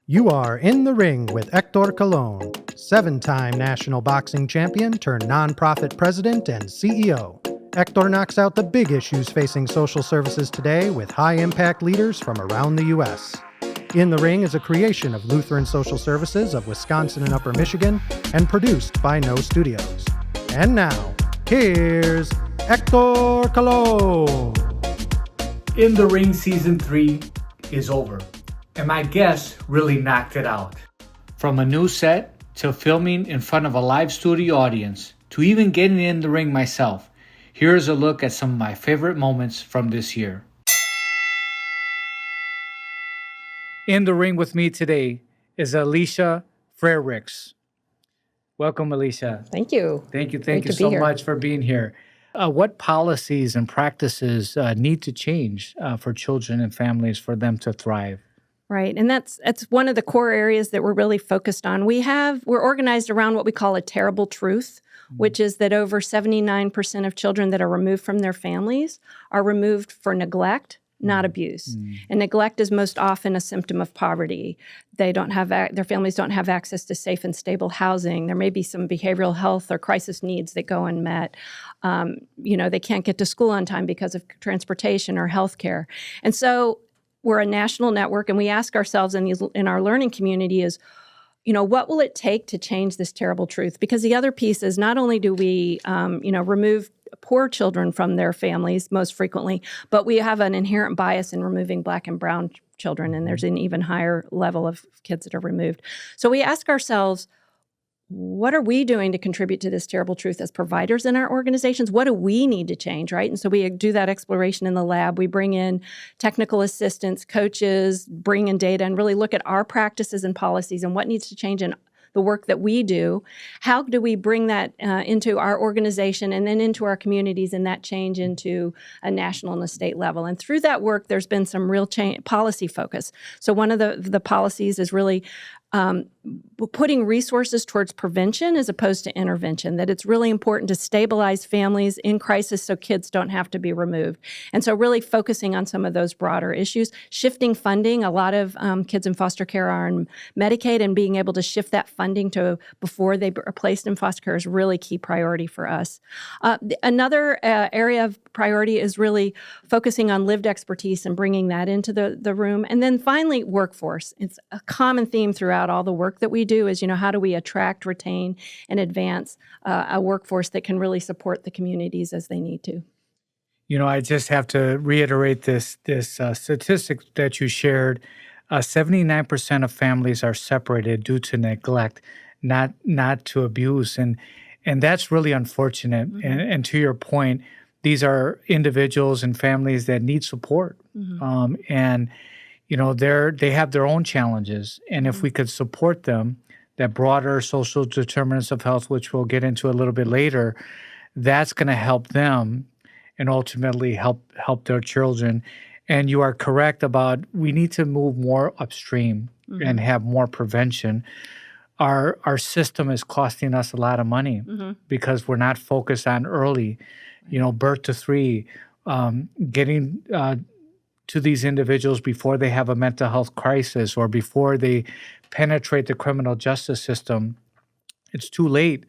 You are in the ring with Héctor Colón, 7-time national boxing champion turned nonprofit president and CEO. Héctor knocks out the big issues facing social services today with high-impact leaders from around the U.S. In the Ring is a creation of Lutheran Social Services of Wisconsin and Upper Michigan and produced by No Studios. And now, here's Héctor Colón. In the Ring Season 3 is over, and my guests really knocked it out. From a new set, to filming in front of a live studio audience, to even getting in the ring myself, here's a look at some of my favorite moments from this year. In the ring with me today is Alesia Frerichs. Welcome, Alesia. Thank you. Thank you so much for being here. What policies and practices need to change for children and families for them to thrive? Right, and that's one of the core areas that we're really focused on. We're organized around what we call a terrible truth, which is that over 79% of children that are removed from their families are removed for neglect, not abuse. And neglect is most often a symptom of poverty. They don't have their families don't have access to safe and stable housing. There may be some behavioral health or crisis needs that go unmet. They can't get to school on time because of transportation or health care. And so we're a national network, and we ask ourselves in our learning community is, what will it take to change this terrible truth? Because the other piece is not only do we, remove poor children from their families most frequently, but we have an inherent bias in removing Black and brown children, and there's an even higher level of kids that are removed. So we ask ourselves, what are we doing to contribute to this terrible truth as providers in our organizations? What do we need to change, right? And so we do that exploration in the lab. We bring in technical assistants, coaches, bring in data, and really look at our practices and policies and what needs to change in the work that we do. How do we bring that into our organization and then into our communities, and that change into a national and a state level? And through that work, there's been some real policy focus. So one of the policies is really putting resources towards prevention as opposed to intervention, that it's really important to stabilize families in crisis so kids don't have to be removed. And so really focusing on some of those broader issues, shifting funding. A lot of kids in foster care are on Medicaid, and being able to shift that funding to before they are placed in foster care is really key priority for us. Another area of priority is really focusing on lived expertise and bringing that into the room. And then finally, workforce. It's a common theme throughout all the work that we do is, how do we attract, retain, and advance a workforce that can really support the communities as they need to? I just have to reiterate this statistic that you shared. 79% of families are separated due to neglect, not to abuse. And that's really unfortunate. Mm-hmm. And to your point, these are individuals and families that need support. Mm-hmm. They have their own challenges. And if we could support them, that broader social determinants of health, which we'll get into a little bit later, that's going to help them and ultimately help their children. And you are correct about we need to move more upstream and have more prevention. Our system is costing us a lot of money because we're not focused on early, birth to 3, getting to these individuals before they have a mental health crisis or before they penetrate the criminal justice system. It's too late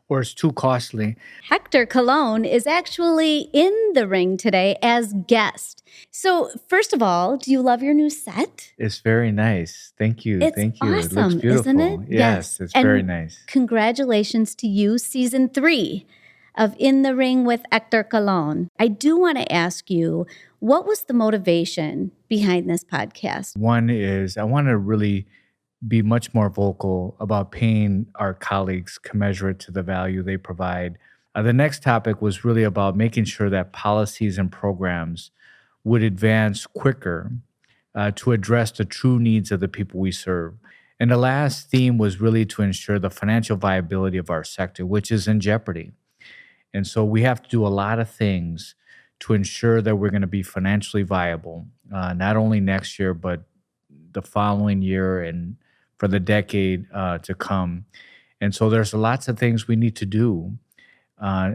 or it's too costly. Héctor Colón is actually in the ring today as guest. So first of all, do you love your new set? It's very nice. Thank you. Thank you. Awesome, it looks beautiful. Isn't it? Yes, it's very nice. Congratulations to you, Season 3 of In the Ring with Héctor Colón. I do want to ask you, what was the motivation behind this podcast? One is I want to really be much more vocal about paying our colleagues commensurate to the value they provide. The next topic was really about making sure that policies and programs would advance quicker to address the true needs of the people we serve. And the last theme was really to ensure the financial viability of our sector, which is in jeopardy. And so we have to do a lot of things to ensure that we're going to be financially viable, not only next year, but the following year and for the decade to come. And so there's lots of things we need to do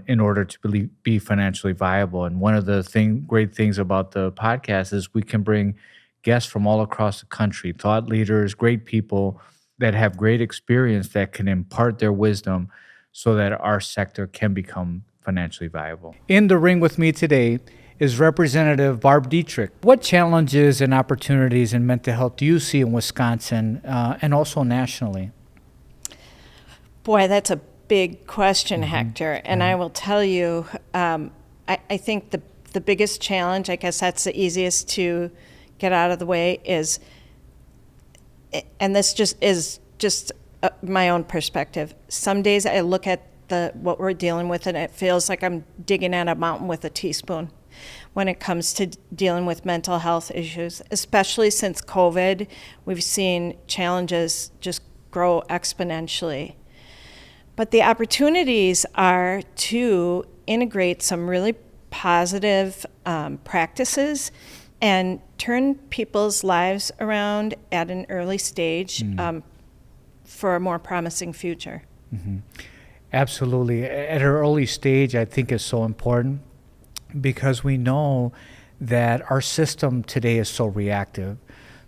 in order to be financially viable. And one of the great things about the podcast is we can bring guests from all across the country, thought leaders, great people that have great experience that can impart their wisdom so that our sector can become financially viable. In the ring with me today is Representative Barb Dittrich. What challenges and opportunities in mental health do you see in Wisconsin and also nationally? Boy, that's a big question, Hector. And I will tell you, I think the biggest challenge, I guess that's the easiest to get out of the way, is, and this is just my own perspective. Some days I look at what we're dealing with and it feels like I'm digging at a mountain with a teaspoon when it comes to dealing with mental health issues, especially since COVID. We've seen challenges just grow exponentially. But the opportunities are to integrate some really positive practices and turn people's lives around at an early stage for a more promising future. Absolutely. At an early stage, I think is so important because we know that our system today is so reactive.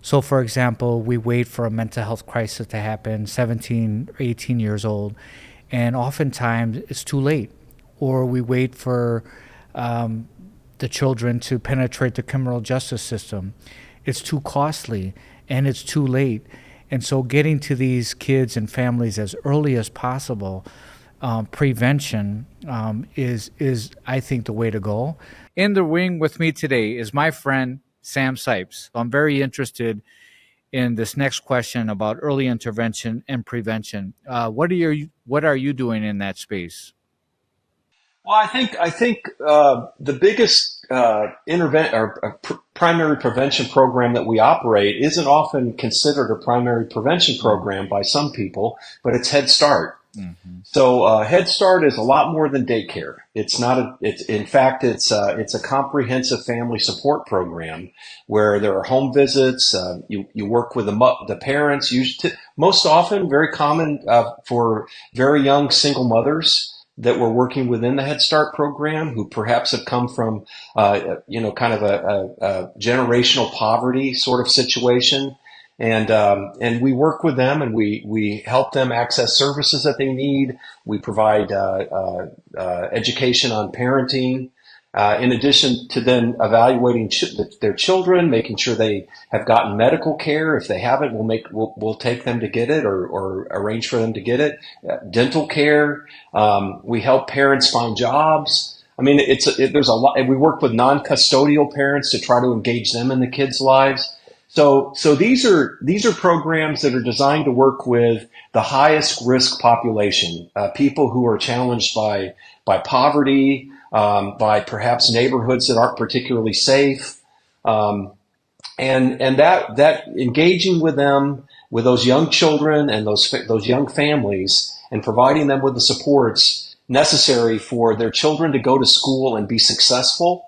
So, for example, we wait for a mental health crisis to happen, 17, 18 years old, and oftentimes it's too late. Or we wait for the children to penetrate the criminal justice system. It's too costly and it's too late. And so getting to these kids and families as early as possible, prevention is, I think, the way to go. In the ring with me today is my friend, Sam Sipes. I'm very interested in this next question about early intervention and prevention. What are you doing in that space? Well, I think the biggest primary prevention program that we operate isn't often considered a primary prevention program by some people, but it's Head Start. So Head Start is a lot more than daycare. It's not in fact it's a comprehensive family support program where there are home visits. You work with the parents. Most often, very common for very young single mothers that we're working within the Head Start program who perhaps have come from, kind of a generational poverty sort of situation. And we work with them and we help them access services that they need. We provide, education on parenting, in addition to then evaluating their children, making sure they have gotten medical care. If they haven't, we'll take them to get it or arrange for them to get it. Dental care. We help parents find jobs. I mean, there's a lot. We work with non-custodial parents to try to engage them in the kids' lives. So these are programs that are designed to work with the highest risk population, people who are challenged by poverty, by perhaps neighborhoods that aren't particularly safe, and that engaging with them, with those young children and those young families, and providing them with the supports necessary for their children to go to school and be successful,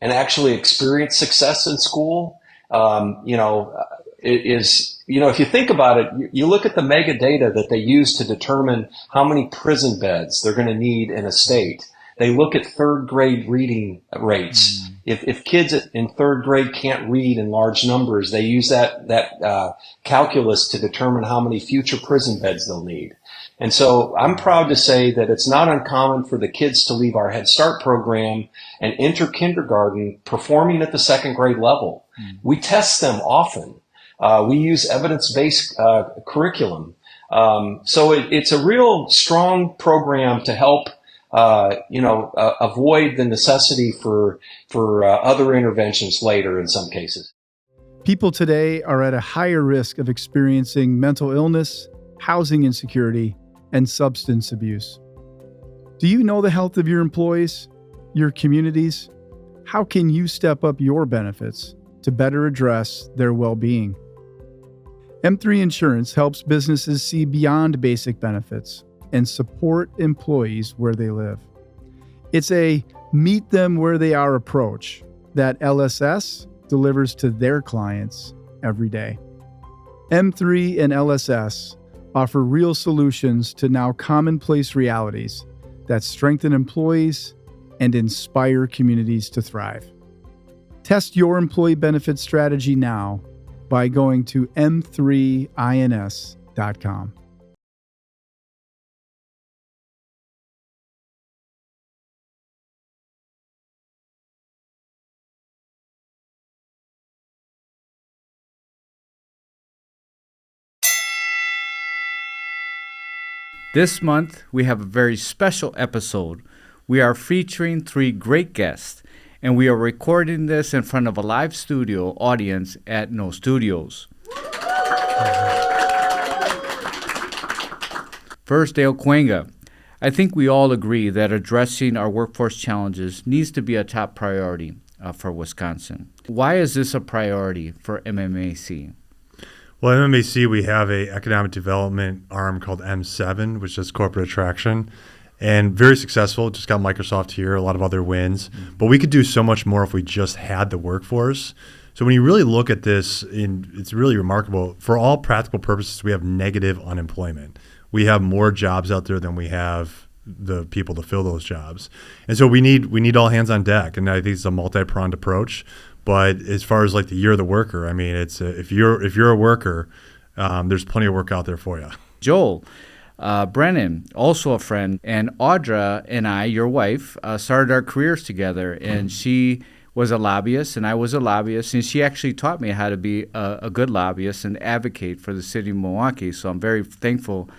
and actually experience success in school. If you think about it, you look at the mega data that they use to determine how many prison beds they're going to need in a state. They look at third grade reading rates. If kids in third grade can't read in large numbers, they use that calculus to determine how many future prison beds they'll need. And so I'm proud to say that it's not uncommon for the kids to leave our Head Start program and enter kindergarten performing at the second grade level. We test them often. We use evidence-based curriculum. So it's a real strong program to help avoid the necessity for other interventions later in some cases. People today are at a higher risk of experiencing mental illness, housing insecurity, and substance abuse. Do you know the health of your employees, your communities? How can you step up your benefits to better address their well-being? M3 Insurance helps businesses see beyond basic benefits and support employees where they live. It's a meet them where they are approach that LSS delivers to their clients every day. M3 and LSS offer real solutions to now commonplace realities that strengthen employees and inspire communities to thrive. Test your employee benefits strategy now by going to m3ins.com. This month, we have a very special episode. We are featuring 3 great guests, and we are recording this in front of a live studio audience at No Studios. First, Dale Cuenga. I think we all agree that addressing our workforce challenges needs to be a top priority for Wisconsin. Why is this a priority for MMAC? Well, at MMAC, we have a economic development arm called M7, which does corporate attraction, and very successful. Just got Microsoft here, a lot of other wins. But we could do so much more if we just had the workforce. So when you really look at this, it's really remarkable. For all practical purposes, we have negative unemployment. We have more jobs out there than we have the people to fill those jobs. And so we need all hands on deck. And I think it's a multi-pronged approach. But as far as like the year of the worker, I mean, it's if you're a worker, there's plenty of work out there for you. Joel, Brennan, also a friend, and Audra and I, your wife, started our careers together. And she was a lobbyist, and I was a lobbyist, and she actually taught me how to be a good lobbyist and advocate for the city of Milwaukee. So I'm very thankful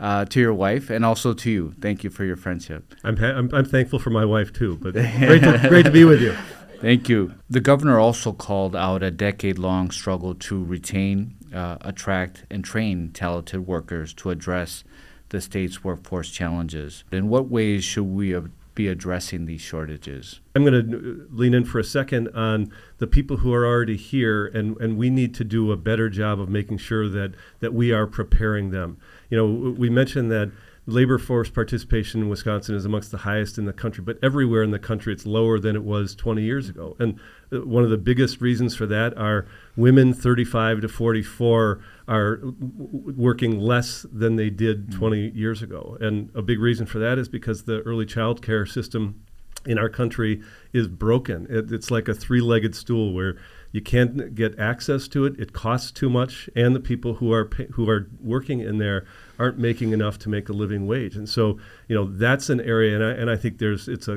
to your wife and also to you. Thank you for your friendship. I'm thankful for my wife too, but great to be with you. Thank you. The governor also called out a decade-long struggle to retain, attract, and train talented workers to address the state's workforce challenges. In what ways should we be addressing these shortages? I'm going to lean in for a second on the people who are already here, and we need to do a better job of making sure that we are preparing them. You know, we mentioned that labor force participation in Wisconsin is amongst the highest in the country, but everywhere in the country it's lower than it was 20 years ago. And one of the biggest reasons for that are women 35 to 44 are working less than they did 20 years ago. And a big reason for that is because the early child care system in our country is broken. It's like a 3-legged stool where you can't get access to it. It costs too much, and the people who are working in there aren't making enough to make a living wage. And so, you know, that's an area, and I think it's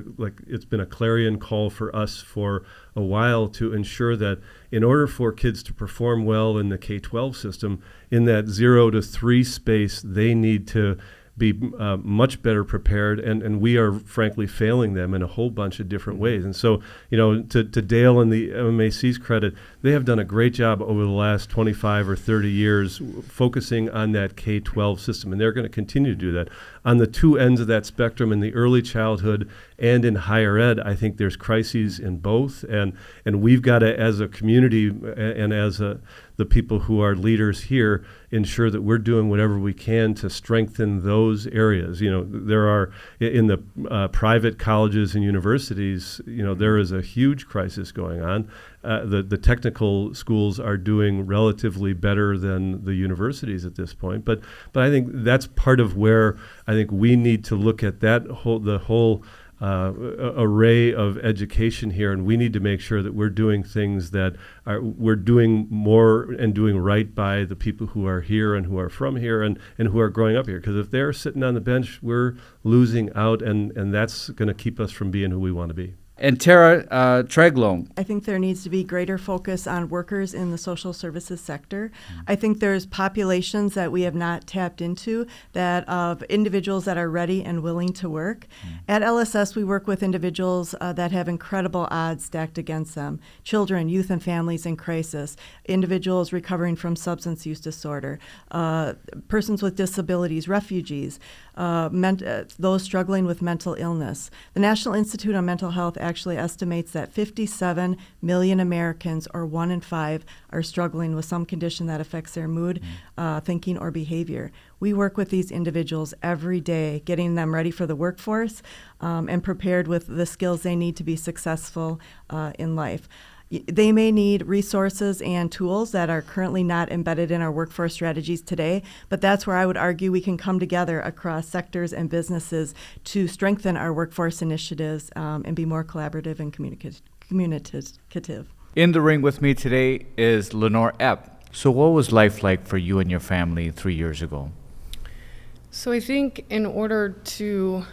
been a clarion call for us for a while to ensure that in order for kids to perform well in the K-12 system, in that 0 to 3 space, they need to be much better prepared, and we are frankly failing them in a whole bunch of different ways. And so, you know, to Dale and the MMAC's credit, they have done a great job over the last 25 or 30 years focusing on that K-12 system, and they're going to continue to do that. On the two ends of that spectrum, in the early childhood and in higher ed, I think there's crises in both, and we've got to, as a community and as the people who are leaders here, ensure that we're doing whatever we can to strengthen those areas. You know, there are, in the private colleges and universities, you know, there is a huge crisis going on. The technical schools are doing relatively better than the universities at this point. But I think that's part of where I think we need to look at the whole array of education here, and we need to make sure that we're doing things that we're doing more and doing right by the people who are here and who are from here and who are growing up here. Because if they're sitting on the bench, we're losing out, and that's going to keep us from being who we want to be. And Tara Treglong. I think there needs to be greater focus on workers in the social services sector. I think there's populations that we have not tapped into, that of individuals that are ready and willing to work. At LSS, we work with individuals that have incredible odds stacked against them: children, youth and families in crisis, individuals recovering from substance use disorder, persons with disabilities, refugees, those struggling with mental illness. The National Institute on Mental Health actually estimates that 57 million Americans, or 1 in 5, are struggling with some condition that affects their mood, thinking, or behavior. We work with these individuals every day, getting them ready for the workforce and prepared with the skills they need to be successful in life. They may need resources and tools that are currently not embedded in our workforce strategies today, but that's where I would argue we can come together across sectors and businesses to strengthen our workforce initiatives and be more collaborative and communicative. In the ring with me today is Lenore Epp. So what was life like for you and your family 3 years ago? So I think in order to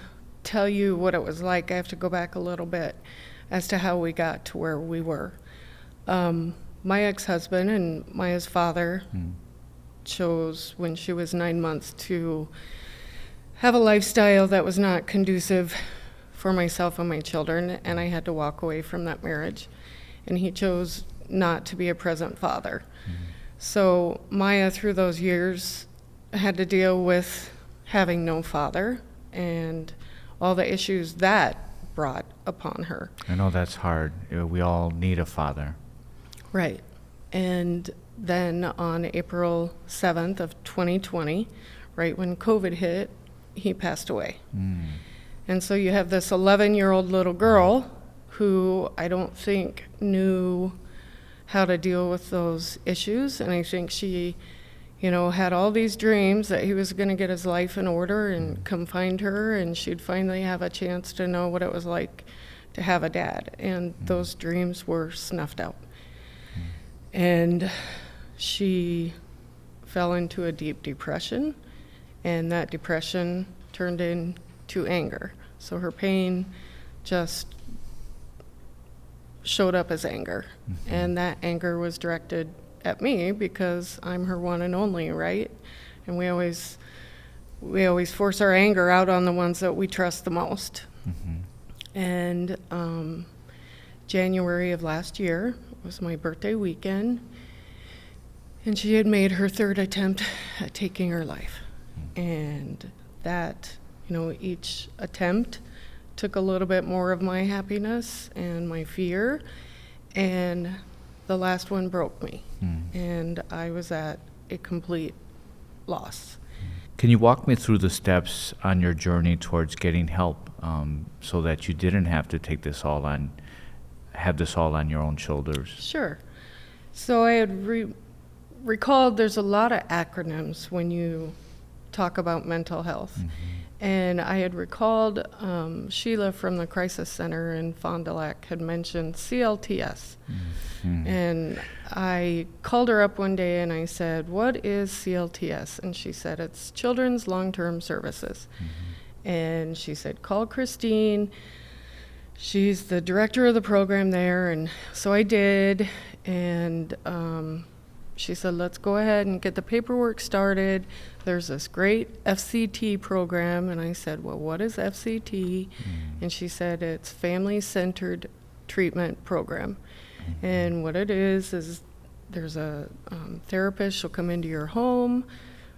tell you what it was like, I have to go back a little bit as to how we got to where we were. My ex-husband and Maya's father chose, when she was 9 months, to have a lifestyle that was not conducive for myself and my children, and I had to walk away from that marriage. And he chose not to be a present father. So Maya, through those years, had to deal with having no father and all the issues that brought upon her. I know that's hard. We all need a father. Right. And then on April 7th of 2020, right when COVID hit, he passed away. And so you have this 11-year-old little girl who I don't think knew how to deal with those issues. And I think she, had all these dreams that he was going to get his life in order and come find her, and she'd finally have a chance to know what it was like to have a dad. And those dreams were snuffed out. And she fell into a deep depression, and that depression turned into anger. So her pain just showed up as anger, and that anger was directed at me because I'm her one and only, right? And we always force our anger out on the ones that we trust the most. And January of last year was my birthday weekend, and she had made her third attempt at taking her life. And that, each attempt took a little bit more of my happiness and my fear, and the last one broke me. And I was at a complete loss. Can you walk me through the steps on your journey towards getting help, so that you didn't have to take this all on, have this all on your own shoulders? Sure. So I had recalled there's a lot of acronyms when you talk about mental health. And I had recalled Sheila from the Crisis Center in Fond du Lac had mentioned CLTS. And I called her up one day and I said, "What is CLTS?" And she said, "It's Children's Long-Term Services." And she said, "Call Christine. She's the director of the program there." And so I did. And she said, "Let's go ahead and get the paperwork started. There's this great FCT program." And I said, "Well, what is FCT?" And she said, "It's Family-Centered Treatment Program." And what it is there's a therapist. She'll come into your home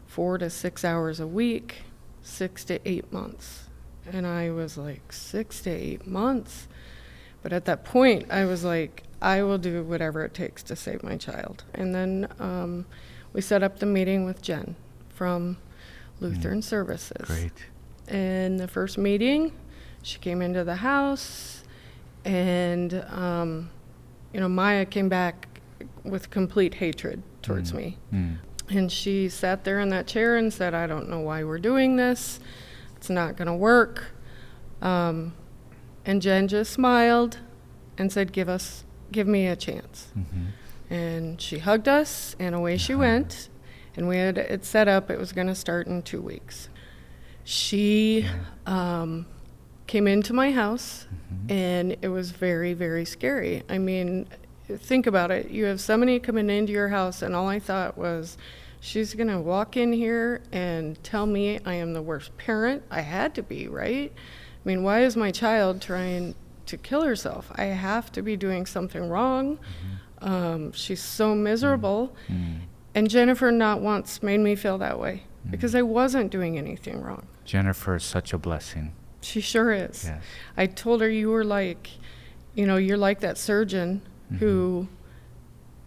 4 to 6 hours a week, 6 to 8 months. And I was like, 6 to 8 months? But at that point, I was like, I will do whatever it takes to save my child. And then we set up the meeting with Jen from Lutheran Services. Great. And the first meeting, she came into the house, and Maya came back with complete hatred towards me. And she sat there in that chair and said, "I don't know why we're doing this. It's not going to work." And Jen just smiled and said, give me a chance. And she hugged us, and away she went. And we had it set up. It was going to start in 2 weeks. She came into my house, and it was very, very scary. I mean, think about it. You have somebody coming into your house, and all I thought was, she's going to walk in here and tell me I am the worst parent. I had to be, right? I mean, why is my child trying to kill herself? I have to be doing something wrong. She's so miserable. And Jennifer not once made me feel that way because I wasn't doing anything wrong. Jennifer is such a blessing. She sure is. Yes. I told her, you were like, you're like that surgeon who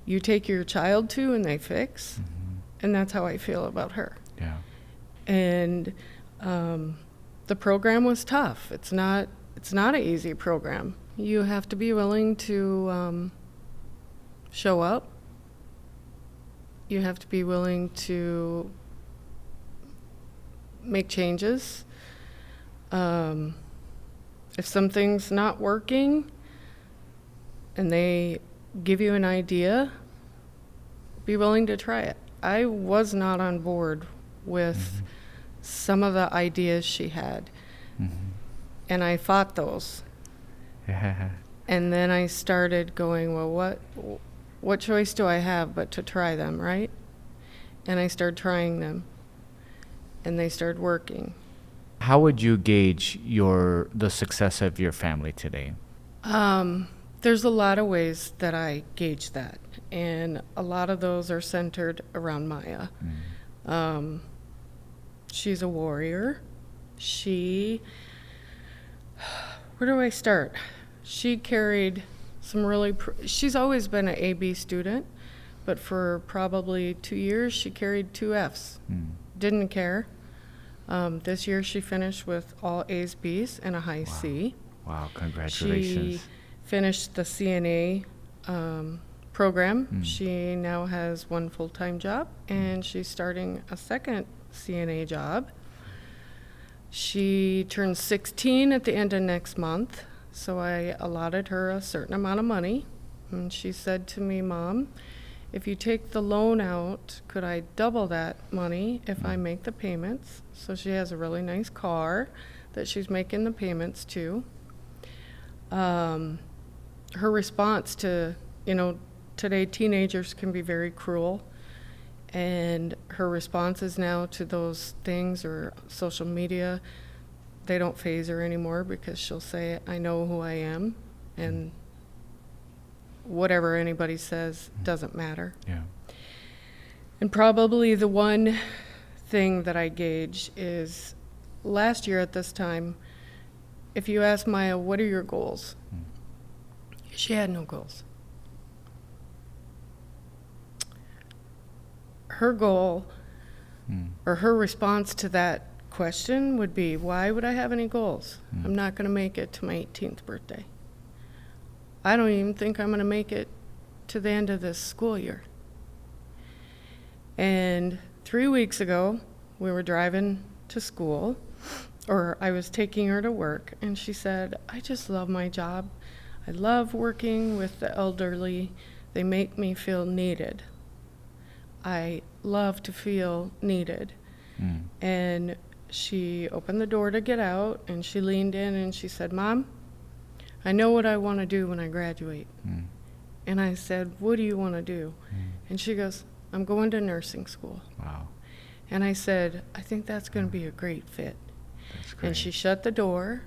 you take your child to and they fix. And that's how I feel about her. Yeah. And the program was tough. It's not an easy program. You have to be willing to show up. You have to be willing to make changes. If something's not working and they give you an idea, be willing to try it. I was not on board with some of the ideas she had. And I fought those. And then I started going, well, what choice do I have but to try them, right? And I started trying them, and they started working. How would you gauge the success of your family today? There's a lot of ways that I gauge that, and a lot of those are centered around Maya. She's a warrior. Where do I start? She carried some really, she's always been an A-B student, but for probably 2 years, she carried 2 Fs. Didn't care. This year, she finished with all A's, B's, and a high C. Wow, congratulations. She finished the CNA program. She now has 1 full-time job, and she's starting a second CNA job. She turns 16 at the end of next month, so I allotted her a certain amount of money. And she said to me, Mom, if you take the loan out, could I double that money if I make the payments? So she has a really nice car that she's making the payments to. Her response to, today teenagers can be very cruel. And her responses now to those things or social media, they don't faze her anymore because she'll say, I know who I am, and whatever anybody says doesn't matter. Yeah. And probably the one thing that I gauge is last year at this time, if you ask Maya, what are your goals? She had no goals. Her goal or her response to that question would be, why would I have any goals? I'm not going to make it to my 18th birthday. I don't even think I'm going to make it to the end of this school year. And 3 weeks ago, we were driving to school, or I was taking her to work, and she said, I just love my job. I love working with the elderly. They make me feel needed. I love to feel needed. And she opened the door to get out, and she leaned in and she said, Mom, I know what I want to do when I graduate. And I said, what do you want to do? And she goes, I'm going to nursing school. Wow. And I said, I think that's going to be a great fit. That's great. And she shut the door,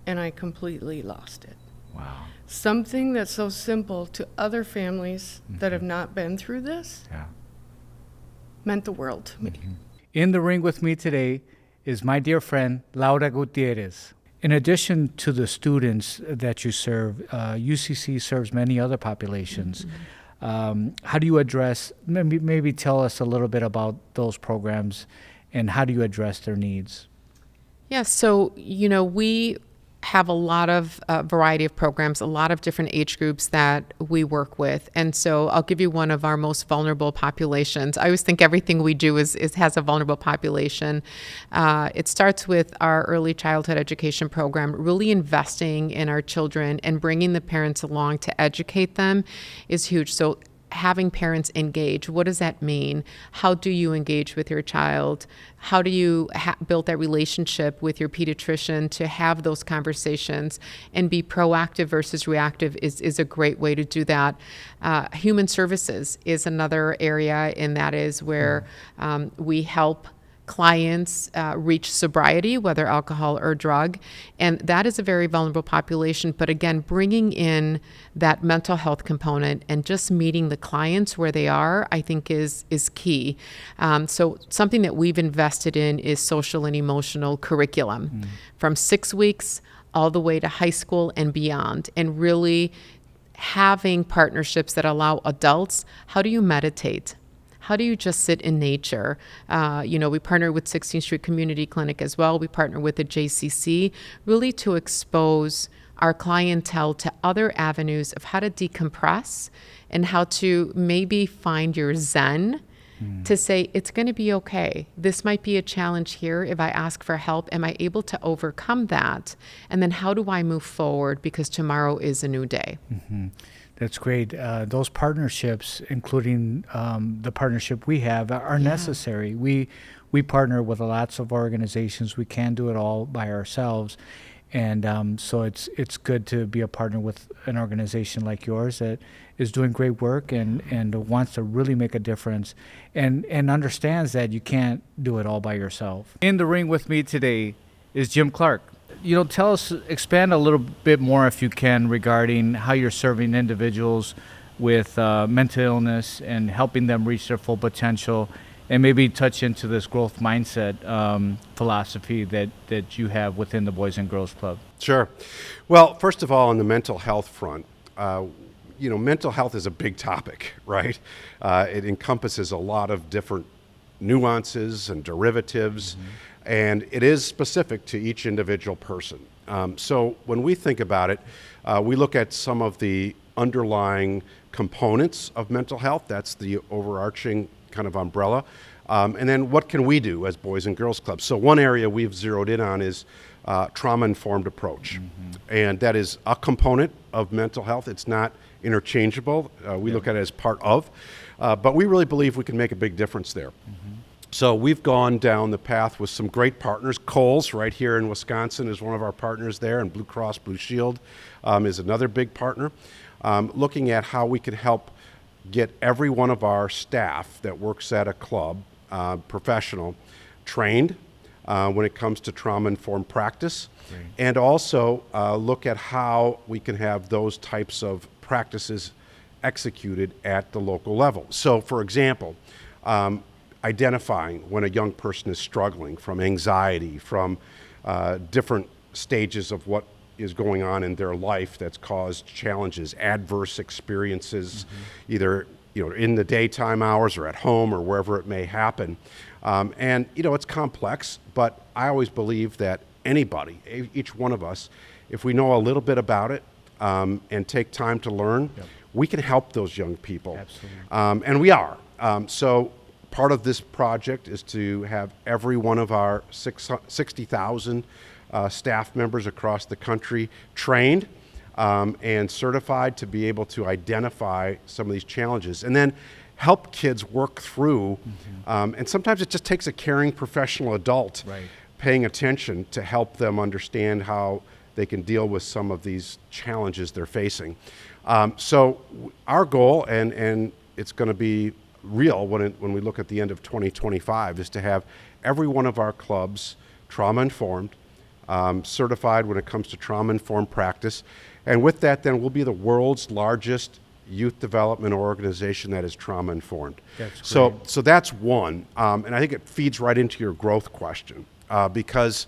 and I completely lost it. Wow. Something that's so simple to other families that have not been through this meant the world to me. In the ring with me today is my dear friend, Laura Gutiérrez. In addition to the students that you serve, UCC serves many other populations. How do you address, maybe tell us a little bit about those programs and how do you address their needs? Yeah, so, we have a lot of variety of programs, a lot of different age groups that we work with. And so I'll give you one of our most vulnerable populations. I always think everything we do has a vulnerable population. It starts with our early childhood education program. Really investing in our children and bringing the parents along to educate them is huge. So having parents engage, what does that mean? How do you engage with your child? How do you build that relationship with your pediatrician to have those conversations and be proactive versus reactive is a great way to do that. Human services is another area, and that is where we help clients reach sobriety, whether alcohol or drug. And that is a very vulnerable population. But again, bringing in that mental health component and just meeting the clients where they are, I think is key. So something that we've invested in is social and emotional curriculum from 6 weeks all the way to high school and beyond, and really having partnerships that allow adults, how do you meditate? How do you just sit in nature? We partner with 16th Street Community Clinic as well. We partner with the JCC, really to expose our clientele to other avenues of how to decompress and how to maybe find your zen to say, it's going to be okay. This might be a challenge here. If I ask for help, am I able to overcome that? And then how do I move forward? Because tomorrow is a new day. That's great. Those partnerships, including the partnership we have, are necessary. We partner with lots of organizations. We can't do it all by ourselves. And so it's good to be a partner with an organization like yours that is doing great work and wants to really make a difference and understands that you can't do it all by yourself. In the ring with me today is Jim Clark. Expand a little bit more if you can regarding how you're serving individuals with mental illness and helping them reach their full potential, and maybe touch into this growth mindset philosophy that you have within the Boys and Girls Club. Sure. Well, first of all, on the mental health front, mental health is a big topic, right? It encompasses a lot of different nuances and derivatives, and it is specific to each individual person. So when we think about it, we look at some of the underlying components of mental health. That's the overarching kind of umbrella. And then what can we do as Boys and Girls Clubs? So one area we've zeroed in on is trauma-informed approach. And that is a component of mental health. It's not interchangeable. We look at it as part of. But we really believe we can make a big difference there. So we've gone down the path with some great partners. Kohl's right here in Wisconsin is one of our partners there, and Blue Cross Blue Shield is another big partner, looking at how we can help get every one of our staff that works at a club, professional, trained when it comes to trauma-informed practice, and also look at how we can have those types of practices executed at the local level. So, for example, identifying when a young person is struggling from anxiety, from different stages of what is going on in their life that's caused challenges, adverse experiences, either in the daytime hours or at home or wherever it may happen. And it's complex, but I always believe that anybody, each one of us, if we know a little bit about it and take time to learn, we can help those young people. Absolutely. And we are. So part of this project is to have every one of our 60,000 staff members across the country trained and certified to be able to identify some of these challenges and then help kids work through. And sometimes it just takes a caring professional adult paying attention to help them understand how they can deal with some of these challenges they're facing. So our goal, and it's going to be real when we look at the end of 2025, is to have every one of our clubs trauma-informed, certified when it comes to trauma-informed practice. And with that, then we'll be the world's largest youth development organization that is trauma-informed. So that's one. And I think it feeds right into your growth question because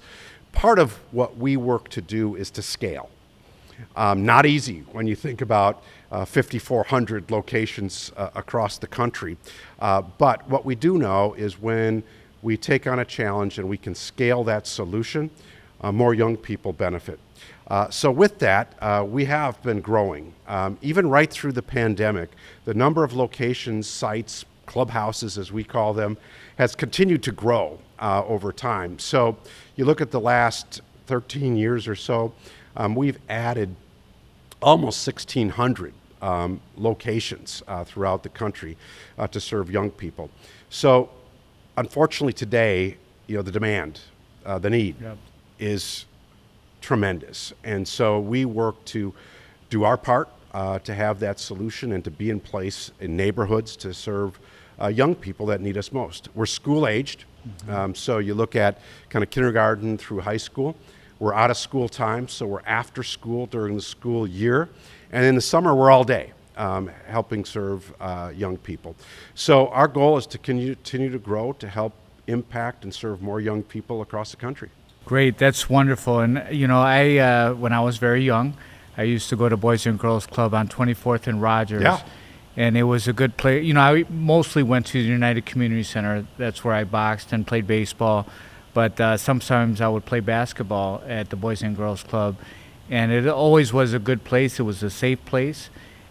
part of what we work to do is to scale. Not easy when you think about 5,400 locations across the country. But what we do know is when we take on a challenge and we can scale that solution, more young people benefit. So with that, we have been growing. Even right through the pandemic, the number of locations, sites, clubhouses as we call them, has continued to grow over time. So you look at the last 13 years or so, we've added almost 1,600 locations throughout the country to serve young people. So unfortunately today, the demand, the need is tremendous. And so we work to do our part to have that solution and to be in place in neighborhoods to serve young people that need us most. We're school-aged, so you look at kind of kindergarten through high school. We're out of school time, so we're after school during the school year. And in the summer, we're all day helping serve young people. So our goal is to continue to grow, to help impact and serve more young people across the country. Great, that's wonderful. And I when I was very young, I used to go to Boys and Girls Club on 24th and Rogers. Yeah. And it was a good place. I mostly went to the United Community Center. That's where I boxed and played baseball. But sometimes I would play basketball at the Boys and Girls Club. And it always was a good place. It was a safe place.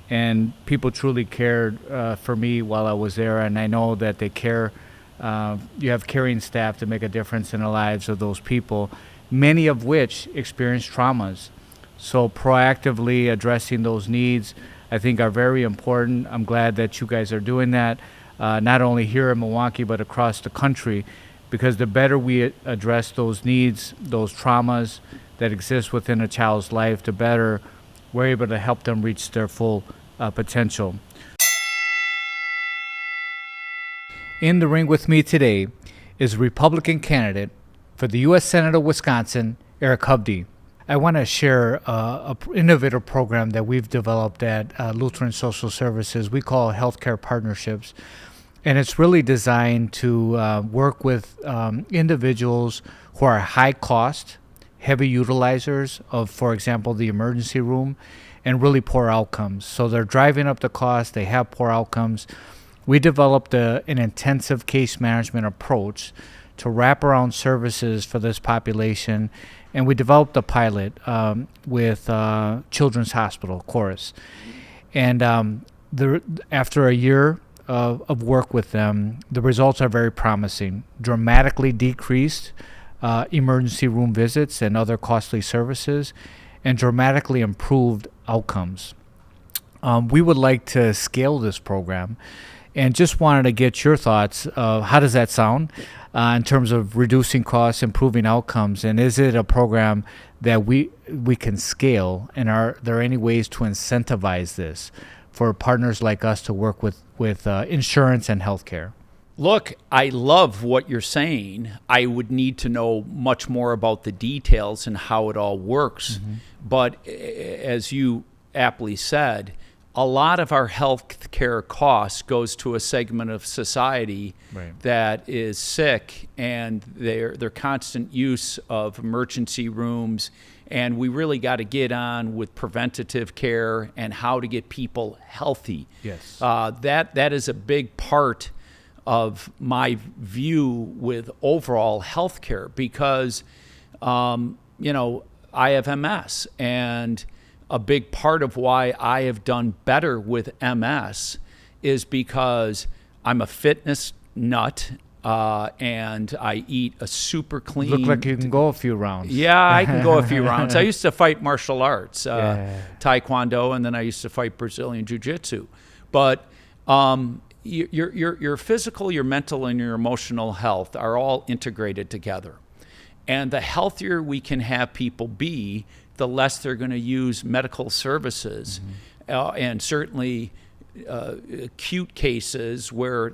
And people truly cared for me while I was there. And I know that they care. You have caring staff to make a difference in the lives of those people, many of which experience traumas. So proactively addressing those needs, I think are very important. I'm glad that you guys are doing that, not only here in Milwaukee, but across the country, because the better we address those needs, those traumas that exist within a child's life, the better we're able to help them reach their full potential. In the ring with me today is Republican candidate for the U.S. Senate of Wisconsin, Eric Hovde. I want to share an innovative program that we've developed at Lutheran Social Services. We call Healthcare Partnerships. And it's really designed to work with individuals who are high cost, heavy utilizers of, for example, the emergency room, and really poor outcomes. So they're driving up the cost, they have poor outcomes. We developed an intensive case management approach to wrap around services for this population, and we developed a pilot with Children's Hospital, Chorus. And after a year of work with them, the results are very promising. Dramatically decreased emergency room visits and other costly services, and dramatically improved outcomes. We would like to scale this program, and just wanted to get your thoughts. How does that sound in terms of reducing costs, improving outcomes, and is it a program that we can scale, and are there any ways to incentivize this for partners like us to work with insurance and healthcare? Look, I love what you're saying. I would need to know much more about the details and how it all works. Mm-hmm. But as you aptly said, a lot of our health care costs goes to a segment of society that is sick, and their constant use of emergency rooms. And we really got to get on with preventative care and how to get people healthy. Yes, that is a big part of my view with overall healthcare, because I have MS, and a big part of why I have done better with MS is because I'm a fitness nut. And I eat a super clean. Look like you can go a few rounds. Yeah, I can go a few rounds. I used to fight martial arts, Taekwondo, and then I used to fight Brazilian Jiu-Jitsu. But your physical, your mental, and your emotional health are all integrated together. And the healthier we can have people be, the less they're going to use medical services, and certainly acute cases where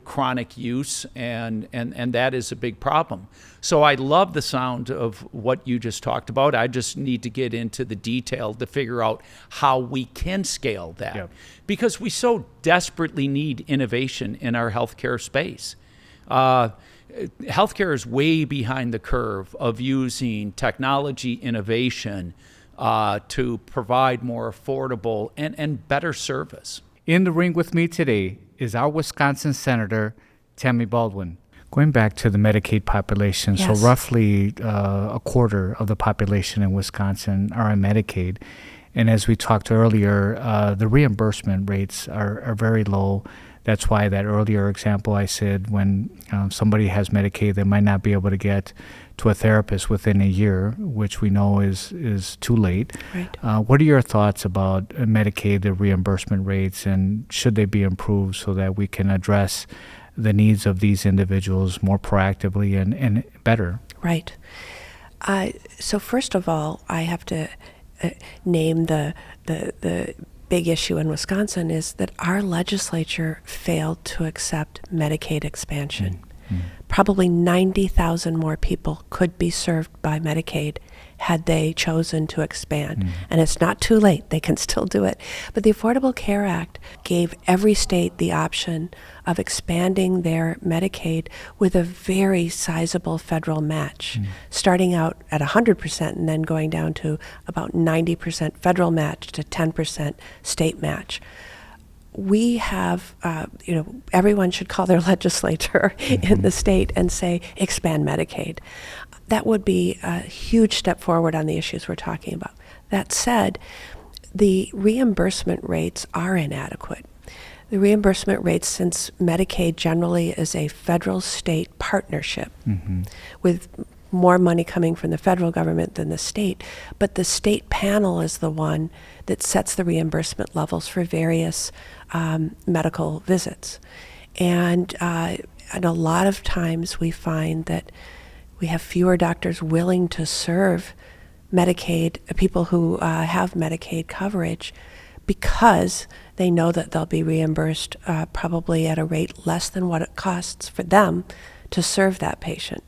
chronic use, and that is a big problem. So I love the sound of what you just talked about. I just need to get into the detail to figure out how we can scale that, because we so desperately need innovation in our healthcare space. Healthcare is way behind the curve of using technology innovation to provide more affordable and better service. In the ring with me today is our Wisconsin Senator, Tammy Baldwin. Going back to the Medicaid population, so roughly a quarter of the population in Wisconsin are on Medicaid. And as we talked earlier, the reimbursement rates are very low. That's why that earlier example I said, when somebody has Medicaid, they might not be able to get to a therapist within a year, which we know is too late. Right. What are your thoughts about Medicaid, the reimbursement rates, and should they be improved so that we can address the needs of these individuals more proactively and better? Right. So first of all, I have to name the big issue in Wisconsin is that our legislature failed to accept Medicaid expansion. Probably 90,000 more people could be served by Medicaid had they chosen to expand. And it's not too late. They can still do it. But the Affordable Care Act gave every state the option of expanding their Medicaid with a very sizable federal match, starting out at 100% and then going down to about 90% federal match to 10% state match. We have, everyone should call their legislature in the state and say, expand Medicaid. That would be a huge step forward on the issues we're talking about. That said, the reimbursement rates are inadequate. The reimbursement rates, since Medicaid generally is a federal-state partnership with more money coming from the federal government than the state, but the state panel is the one that sets the reimbursement levels for various medical visits. And a lot of times we find that we have fewer doctors willing to serve Medicaid, people who have Medicaid coverage, because they know that they'll be reimbursed probably at a rate less than what it costs for them to serve that patient.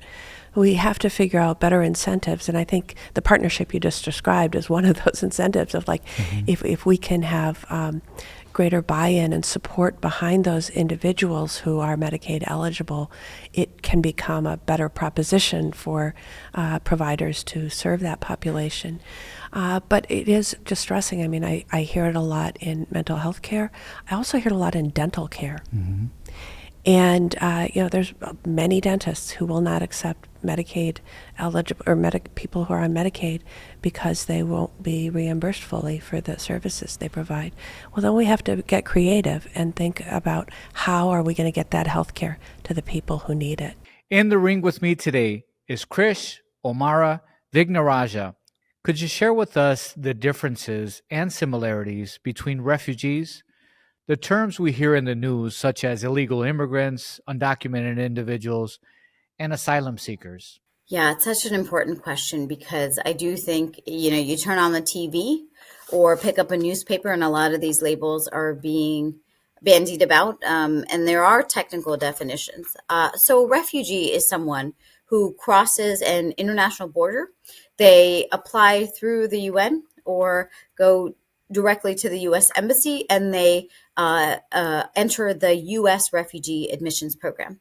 We have to figure out better incentives, and I think the partnership you just described is one of those incentives of like, if we can have greater buy-in and support behind those individuals who are Medicaid eligible, it can become a better proposition for providers to serve that population. But it is distressing. I mean, I hear it a lot in mental health care. I also hear it a lot in dental care. And, there's many dentists who will not accept Medicaid eligible or people who are on Medicaid because they won't be reimbursed fully for the services they provide. Well, then we have to get creative and think about how are we going to get that health care to the people who need it. In the ring with me today is Krish, Omara, Vignarajah. Could you share with us the differences and similarities between refugees, the terms we hear in the news, such as illegal immigrants, undocumented individuals, and asylum seekers? Yeah, it's such an important question because I do think, you turn on the TV or pick up a newspaper and a lot of these labels are being bandied about, and there are technical definitions. So a refugee is someone who crosses an international border. They apply through the UN or go directly to the U.S. Embassy, and they enter the U.S. Refugee Admissions Program.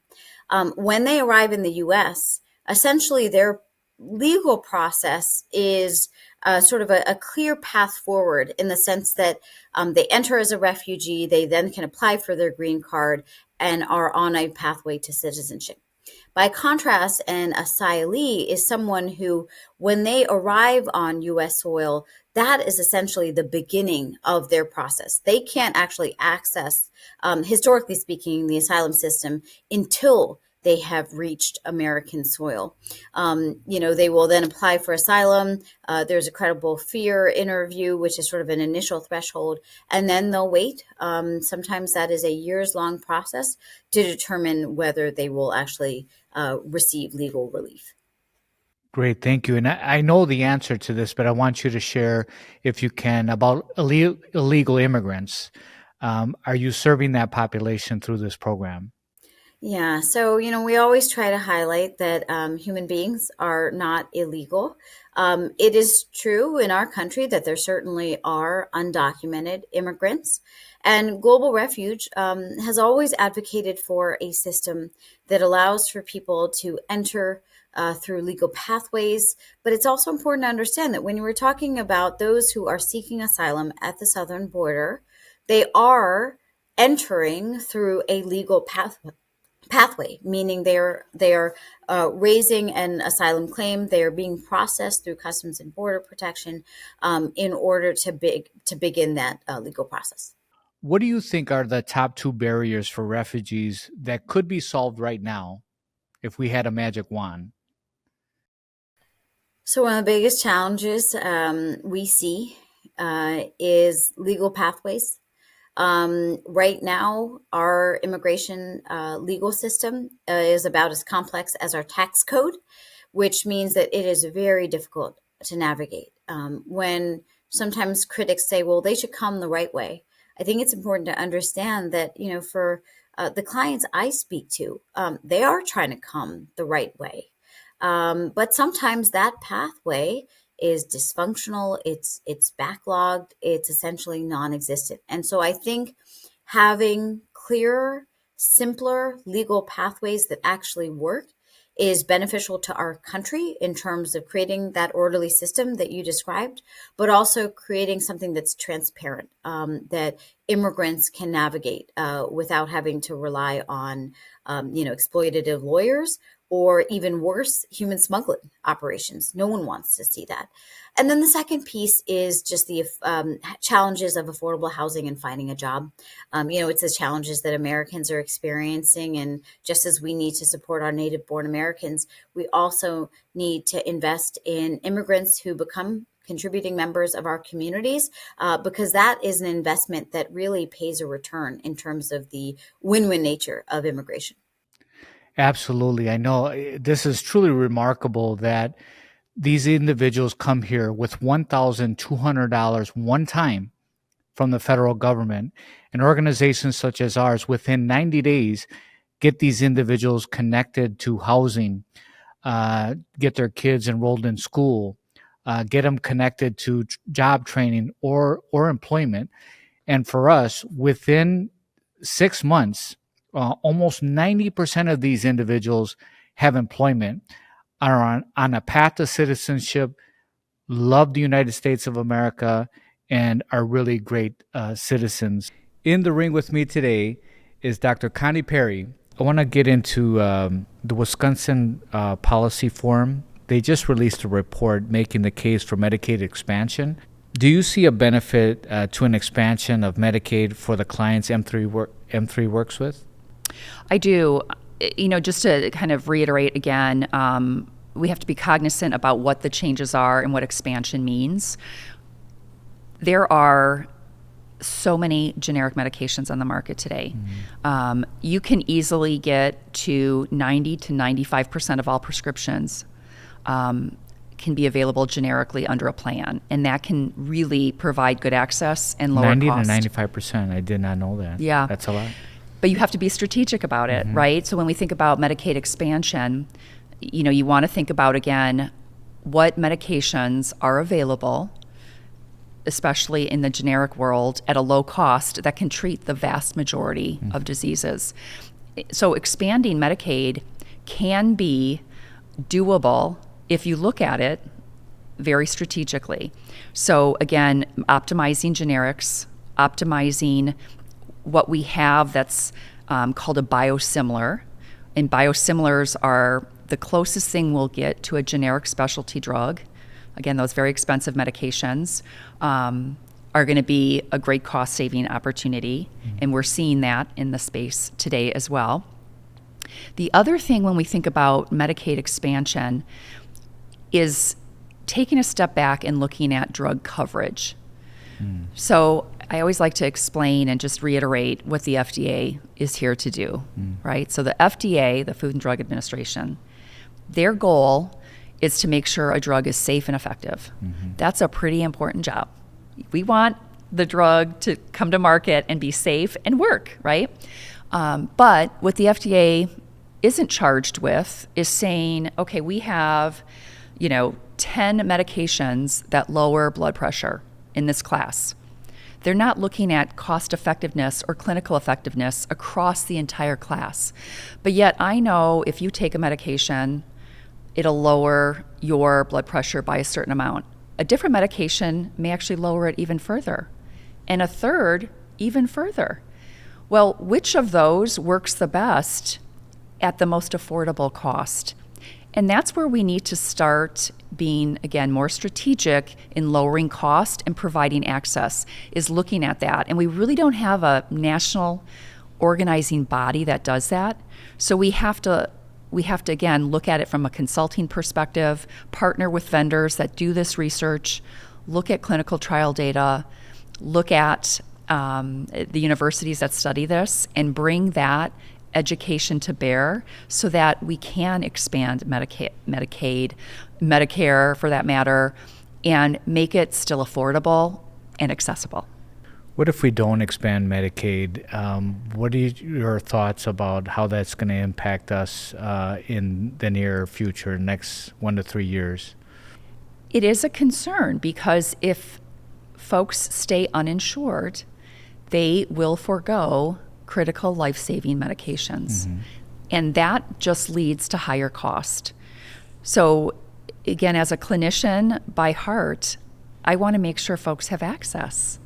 When they arrive in the U.S., essentially their legal process is sort of a clear path forward in the sense that they enter as a refugee, they then can apply for their green card and are on a pathway to citizenship. By contrast, an asylee is someone who, when they arrive on U.S. soil, that is essentially the beginning of their process. They can't actually access, historically speaking, the asylum system until they have reached American soil. They will then apply for asylum. There's a credible fear interview, which is sort of an initial threshold, and then they'll wait. Sometimes that is a years-long process to determine whether they will actually receive legal relief. Great, thank you. And I know the answer to this, but I want you to share, if you can, about illegal immigrants. Are you serving that population through this program? Yeah, so, we always try to highlight that human beings are not illegal. It is true in our country that there certainly are undocumented immigrants. And Global Refuge has always advocated for a system that allows for people to enter through legal pathways. But it's also important to understand that when we're talking about those who are seeking asylum at the southern border, they are entering through a legal pathway, meaning they are raising an asylum claim. They are being processed through Customs and Border Protection in order to begin that legal process. What do you think are the top two barriers for refugees that could be solved right now if we had a magic wand? So one of the biggest challenges we see is legal pathways. Right now, our immigration legal system is about as complex as our tax code, which means that it is very difficult to navigate. When sometimes critics say, well, they should come the right way, I think it's important to understand that, for the clients I speak to, they are trying to come the right way. But sometimes that pathway is dysfunctional, it's backlogged, it's essentially non-existent. And so I think having clearer, simpler legal pathways that actually work is beneficial to our country in terms of creating that orderly system that you described, but also creating something that's transparent, that immigrants can navigate without having to rely on, exploitative lawyers or even worse, human smuggling operations. No one wants to see that. And then the second piece is just the challenges of affordable housing and finding a job. It's the challenges that Americans are experiencing. And just as we need to support our native-born Americans, we also need to invest in immigrants who become contributing members of our communities, because that is an investment that really pays a return in terms of the win-win nature of immigration. Absolutely. I know this is truly remarkable that these individuals come here with $1,200 one time from the federal government, and organizations such as ours within 90 days get these individuals connected to housing, get their kids enrolled in school, get them connected to job training or employment. And for us, within 6 months, almost 90% of these individuals have employment, are on a path to citizenship, love the United States of America, and are really great citizens. In the ring with me today is Dr. Connie Perry. I want to get into the Wisconsin Policy Forum. They just released a report making the case for Medicaid expansion. Do you see a benefit to an expansion of Medicaid for the clients M3 works with? I do. Just to kind of reiterate again, we have to be cognizant about what the changes are and what expansion means. There are so many generic medications on the market today. Mm-hmm. You can easily get to 90 to 95% of all prescriptions can be available generically under a plan, and that can really provide good access and lower 90 cost. 90 to 95%. I did not know that. Yeah. That's a lot. But you have to be strategic about it, right? So when we think about Medicaid expansion, you want to think about, again, what medications are available, especially in the generic world, at a low cost that can treat the vast majority of diseases. So expanding Medicaid can be doable if you look at it very strategically. So again, optimizing generics, optimizing what we have that's called a biosimilar. And biosimilars are the closest thing we'll get to a generic specialty drug. Again, those very expensive medications are going to be a great cost-saving opportunity, and we're seeing that in the space today as well. The other thing when we think about Medicaid expansion is taking a step back and looking at drug coverage. So I always like to explain and just reiterate what the FDA is here to do, right? So the FDA, the Food and Drug Administration, their goal is to make sure a drug is safe and effective. That's a pretty important job. We want the drug to come to market and be safe and work, right? But what the FDA isn't charged with is saying, okay, we have, 10 medications that lower blood pressure in this class. They're not looking at cost effectiveness or clinical effectiveness across the entire class. But yet I know if you take a medication, it'll lower your blood pressure by a certain amount. A different medication may actually lower it even further, and a third even further. Well, which of those works the best at the most affordable cost? And that's where we need to start being, again, more strategic in lowering cost and providing access, is looking at that. And we really don't have a national organizing body that does that. So we have to, again, look at it from a consulting perspective, partner with vendors that do this research, look at clinical trial data, look at the universities that study this, and bring that education to bear so that we can expand Medicaid, Medicare for that matter, and make it still affordable and accessible. What if we don't expand Medicaid? What are your thoughts about how that's going to impact us in the near future, next 1 to 3 years? It is a concern because if folks stay uninsured, they will forego critical life-saving medications. And that just leads to higher cost. So again, as a clinician by heart, I want to make sure folks have access.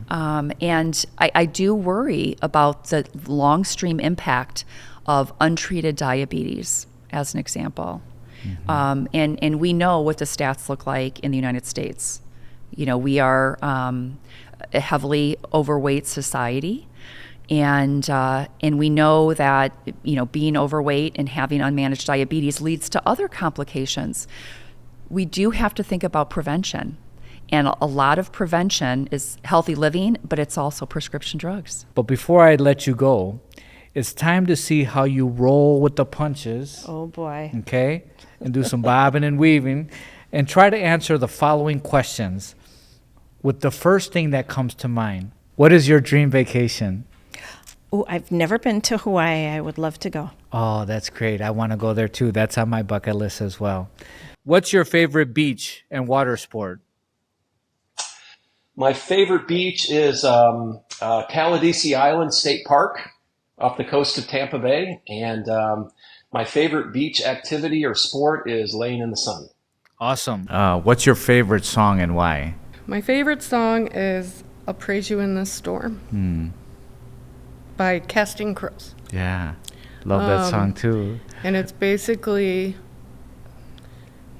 And I do worry about the long stream impact of untreated diabetes, as an example. And we know what the stats look like in the United States. We are a heavily overweight society, and we know that being overweight and having unmanaged diabetes leads to other complications. We do have to think about prevention, and a lot of prevention is healthy living, but it's also prescription drugs. But before I let you go, it's time to see how you roll with the punches. Oh boy. Okay? And do some bobbing and weaving, and try to answer the following questions with the first thing that comes to mind. What is your dream vacation? Oh, I've never been to Hawaii. I would love to go. Oh, that's great. I want to go there too. That's on my bucket list as well. What's your favorite beach and water sport? My favorite beach is Caladesi Island State Park off the coast of Tampa Bay. And my favorite beach activity or sport is laying in the sun. Awesome. What's your favorite song and why? My favorite song is I'll Praise You in This Storm by Casting Crows. Yeah. Love that song too. And it's basically,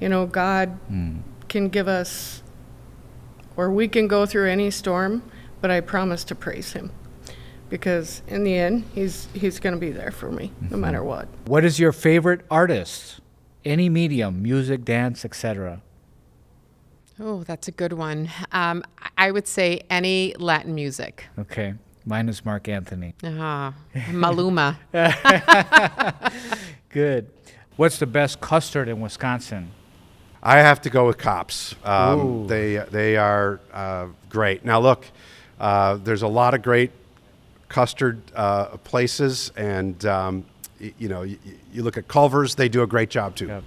God can give us, or we can go through any storm, but I promise to praise him. Because in the end, he's going to be there for me, no matter what. What is your favorite artist? Any medium, music, dance, etc. Oh, that's a good one. I would say any Latin music. Okay. Mine is Mark Anthony. Maluma. Good. What's the best custard in Wisconsin? I have to go with Kopp's. They are great. Now look, there's a lot of great custard places, and you look at Culver's, they do a great job too. Yep.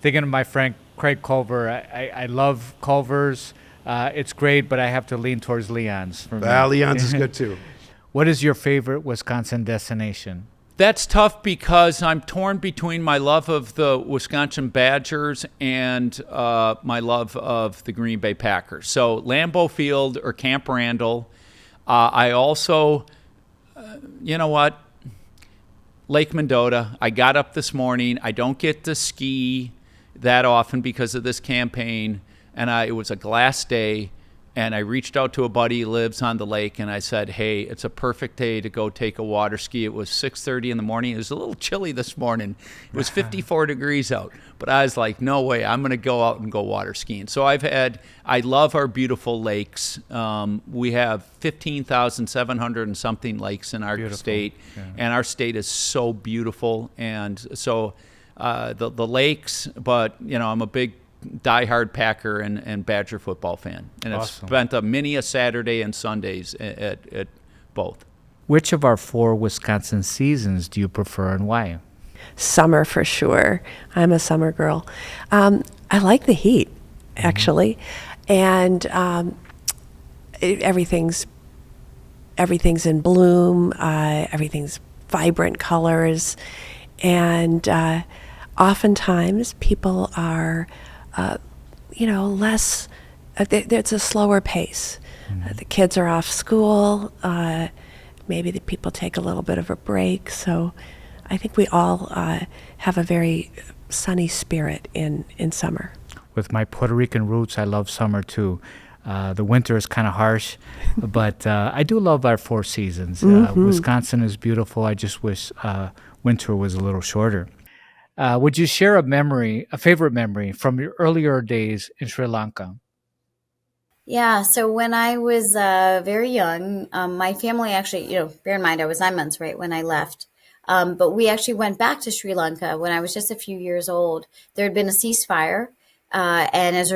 Thinking of my friend Craig Culver, I love Culver's. It's great, but I have to lean towards Leon's. For me. Leon's is good too. What is your favorite Wisconsin destination? That's tough because I'm torn between my love of the Wisconsin Badgers and my love of the Green Bay Packers. So Lambeau Field or Camp Randall. I also, you know what? Lake Mendota. I got up this morning. I don't get to ski that often because of this campaign. And it was a glass day. And I reached out to a buddy who lives on the lake, and I said, hey, it's a perfect day to go take a water ski. It was 6:30 in the morning. It was a little chilly this morning. It was 54 degrees out. But I was like, no way, I'm going to go out and go water skiing. So I love our beautiful lakes. We have 15,700 and something lakes in our state, and our state is so beautiful. And so the lakes, but, I'm a big diehard Packer and Badger football fan, and Awesome. I've spent many a Saturday and Sundays at both. Which of our 4 Wisconsin seasons do you prefer and why? Summer for sure. I'm a summer girl. I like the heat, actually, and everything's in bloom. Everything's vibrant colors, and oftentimes people are less, it's a slower pace. The kids are off school. Maybe the people take a little bit of a break. So I think we all have a very sunny spirit in summer. With my Puerto Rican roots, I love summer too. The winter is kind of harsh, but I do love our 4 seasons. Wisconsin is beautiful. I just wish winter was a little shorter. Would you share a favorite memory from your earlier days in Sri Lanka? Yeah, so when I was very young, my family actually, bear in mind I was 9 months, right, when I left. But we actually went back to Sri Lanka when I was just a few years old. There had been a ceasefire, and as a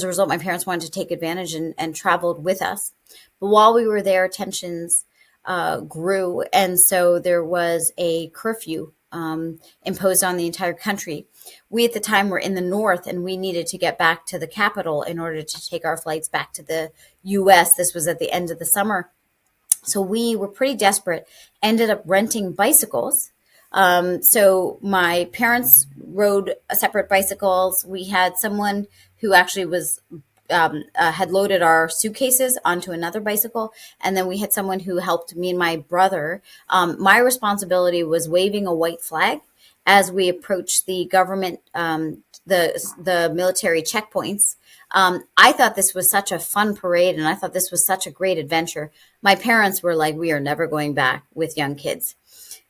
result, my parents wanted to take advantage and traveled with us. But while we were there, tensions grew, and so there was a curfew imposed on the entire country. We at the time were in the north, and we needed to get back to the capital in order to take our flights back to the U.S. This was at the end of the summer. So we were pretty desperate, ended up renting bicycles. So my parents rode separate bicycles. We had someone who actually was had loaded our suitcases onto another bicycle. And then we had someone who helped me and my brother. My responsibility was waving a white flag as we approached the government, the military checkpoints. I thought this was such a fun parade, and I thought this was such a great adventure. My parents were like, we are never going back with young kids.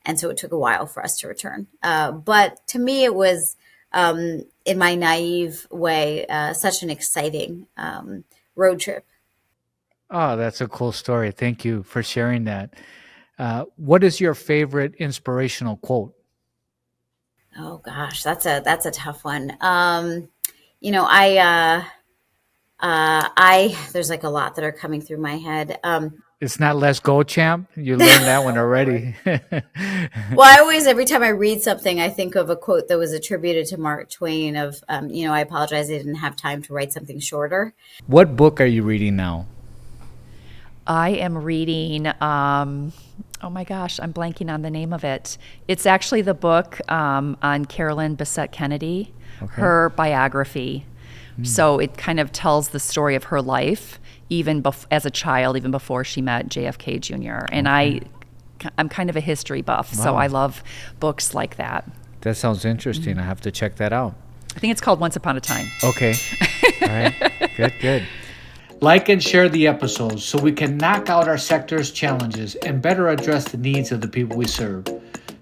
And so it took a while for us to return. But to me, it was, in my naive way, such an exciting road trip. Oh, that's a cool story. Thank you for sharing that. What is your favorite inspirational quote? Oh gosh, that's a tough one. There's like a lot that are coming through my head. It's not "Let's go, champ." You learned that one already. Well, every time I read something, I think of a quote that was attributed to Mark Twain of, I apologize, I didn't have time to write something shorter. What book are you reading now? I am reading, oh my gosh, I'm blanking on the name of it. It's actually the book on Carolyn Bessette Kennedy, her biography. So it kind of tells the story of her life, even as a child, even before she met JFK Jr. And I'm kind of a history buff, so I love books like that. That sounds interesting. I have to check that out. I think it's called Once Upon a Time. Okay. All right. Good. Like and share the episodes so we can knock out our sector's challenges and better address the needs of the people we serve.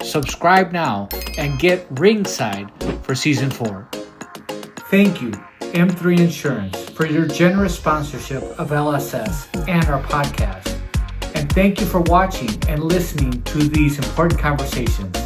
Subscribe now and get ringside for Season 4. Thank you, M3 Insurance, for your generous sponsorship of LSS and our podcast. And thank you for watching and listening to these important conversations.